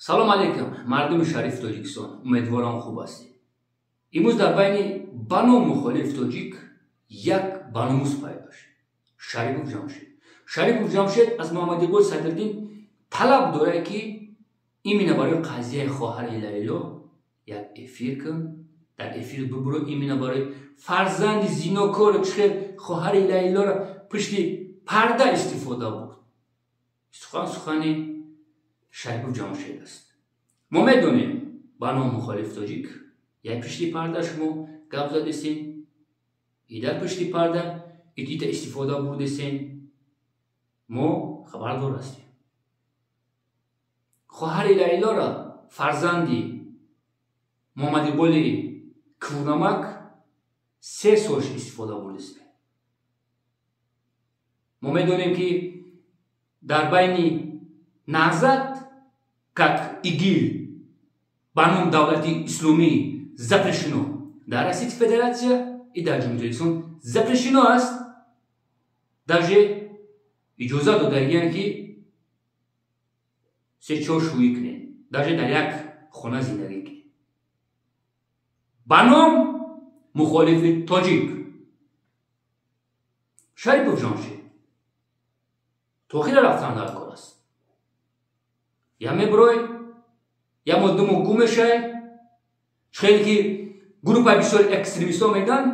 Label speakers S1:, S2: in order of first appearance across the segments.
S1: سلام علیکم مردم شریف تاجیکستان، امیدوارم خوب هستید. امروز در بین بانو مخالف تاجیک یک بانوموس پیدا شد، شریف جمشید. شریف جمشید از محمد گل صدرالدین طلب داره که ایمینه برای قضیه خواهر لیلا یک افیر کن، در افیر ببرو. ایمینه برای فرزند زیناکار چخیر خواهر لیلا را پشت پرده استفاده بود. سخن شریف جمشید است. ما میدونیم بانو مخالف تاجیک یک پشت پرده شما گپ زدستین، در پشت پرده ایت استفاده بودستین. ما خبردار هستیم. خواهر لیلا را فرزندی محمد گل کورنمک 3 سالش استفاده بودستین. ما میدونیم که در بین نهضت как ИГИЛ, баном давлати исломӣ запрещено дар Российской Федерации и дар Ҷумҳурии Ислом запрещено аст. Даже иҷоза додагиянд ки 3-4 шӯӣ кунед, даже дар як хона зиндагӣ кунед. Баном мухолифи тоҷик Шарипов Ҷамшид тохира рафтан дар кор аст. Я меброй, я моддуму гумешай, чхели ки группа бисёр экстремистҳо меган,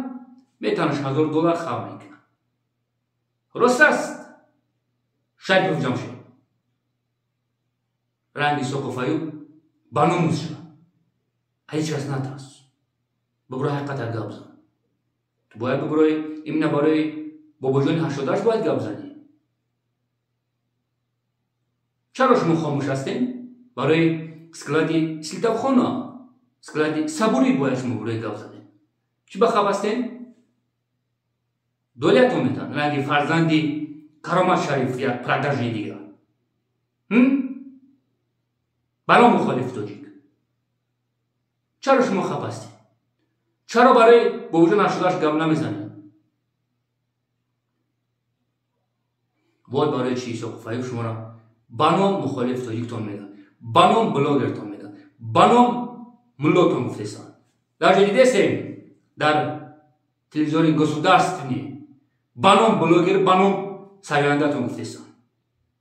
S1: метанаш $1000 хав мекунад. Рост аст. Шарипов Ҷамшид ранги соқофаю баномус шуда. ҳеҷ кас натрас. бибро ҳақиқата гап зан. Ту бояд биброи имна барои бобоҷони 88 бояд гап зани. чаро шумо хомӯш ҳастем? барои склади силтавхона, склади сабурӣ бояд шумо бирӯи гап задем. чӣ ба хаб ҳастем? долиятон метан ранги фарзанди Каромат Шариф як продажни дигар. бано мухолиф тоҷик. чаро шумо хаб ҳастем? чаро барои бобоҷон 88 гап намезанем? вой барои чӣ соқофаю шуморо баном мухолиф тоҷиктон мегӯяд, баном блогертон мегӯяд, баном муллотон гуфтесан. дар ҷо дидестем дар телевизори государственӣ баном блогер, баном сарояндатон гуфтесан.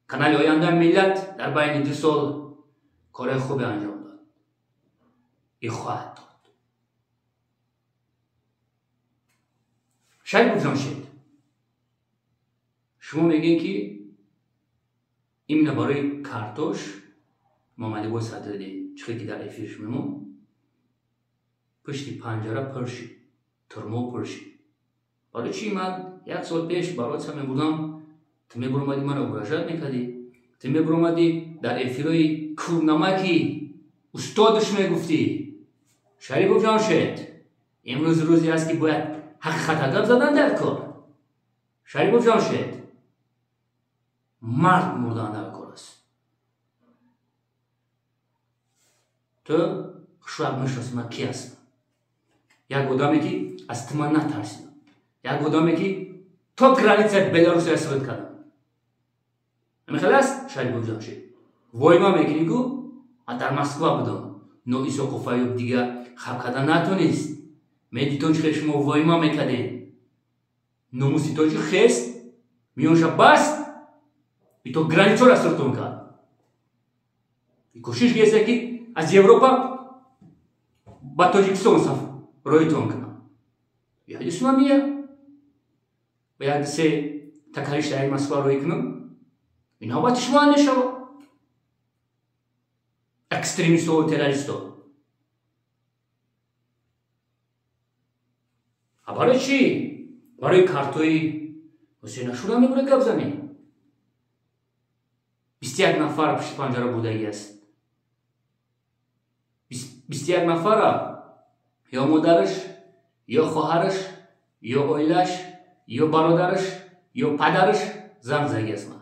S1: канали Оянда Миллат дар байни 2 сол кори хубе анҷом дод и хоҳад дод. Шарипов Ҷамшид, шумо мегӯед ки именно барои картош Муҳаммад Гул Садриддин чиқе ки дар эфирш мемон пушти панҷара пуршид, турмо пуршид. барои чӣ ман 1 сол пеш бароиса мебудам, ту мебуромадӣ маро угражат мекардӣ, ту мебуромадӣ дар эфирои курнамаки устодаш мегуфтӣ. Шарипов Ҷамшид, имрӯз рӯзе аст ки бояд ҳақиқата гап задан дар кор. Шарипов Ҷамшид, мард мурдан дар кор аст. ту хушвақт мешнаси ман ки ҳастам? як одаме ки аз туман натарсидам, як одаме ки то границаи Беларусия сабт кардам. намехел аст? Шарипов Ҷамшид, войма мекунӣ гу ман дар Москва будам, но исоқофаю дига хаб карда натонист. медитон чиқе шумо войма мекардем. номуси тоҷик хест миёнша баст и то границо расуртон кард. И кӯшиш геста ки аз Европа ба Тоҷикистон роитон кунам. Я исламия ба як се такалиш дар Москва рой кунам. ин ҳавбати шумо мешавад. экстремистҳо, террористҳо. а барои чӣ? барои картои Ҳусейн Ашура мебуред гап занем? 21 нафар пишти панҷара будагӣ аст. 21 нафара ё модараш, ё хоҳараш, ё оилаш, ё бародараш, ё падараш занг заги аст. ман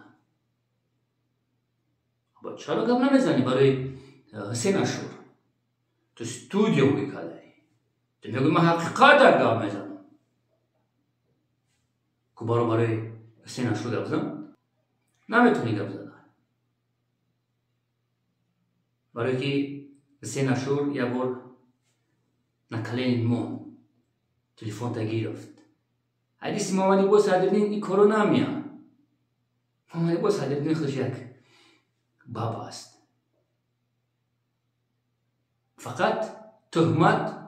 S1: чаро гап намезанӣ барои Ҳусейн Ашур? ту студия ҳуи кадаӣ, ту мегӯӣ ман ҳақиқата гап мезанам. ку баро барои Ҳусейн Ашур гап зан? наметонӣ гап задан. برای که حسین اشور یه بار نکلین مون تلفن تا گرفت. حدیث محمد عباس حضرتین این کرونا میاد. محمد عباس حضرتین خودش یک بابا است. فقط تهمت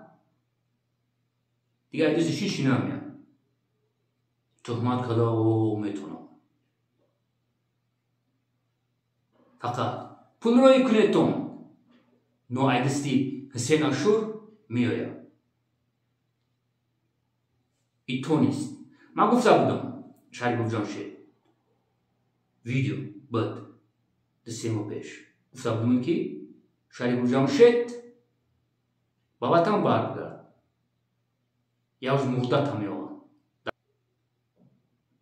S1: دیگه حدیث شیشی نمیاد. تهمت کلا و میتونم. فقط پول روی کنه تون. نو حدیثی حسین اشور میآید. ای تو نیست. من گفته بودم شریف جمشید ویدیو بعد دسته ماه پیش گفته بودم که شریف جمشید با وطن برگرد یا از مردت هم یوان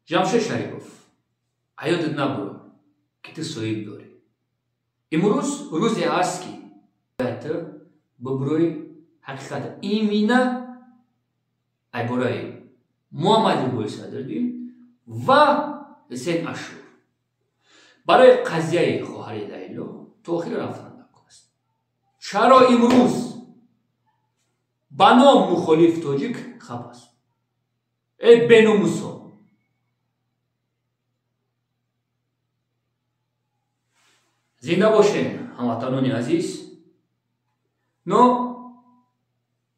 S1: جمشید شریف حیاتت نبرو که تو صحیب داری. امروز روزی هست که باید ببروی حقیقت ایمینه ای برای محمد عباس حضرتین و حسین اشور برای قضیه خواهر لیلا تأخیر رفتن نکست. چرا امروز بنام مخالف تاجیک خب است؟ ای بناموسا زنده باشین هموطنان عزیز. نو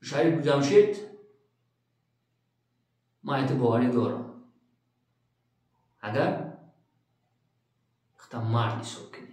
S1: شریف جمشید ما اعتباری دارم اگر اختم مرد نیست کنی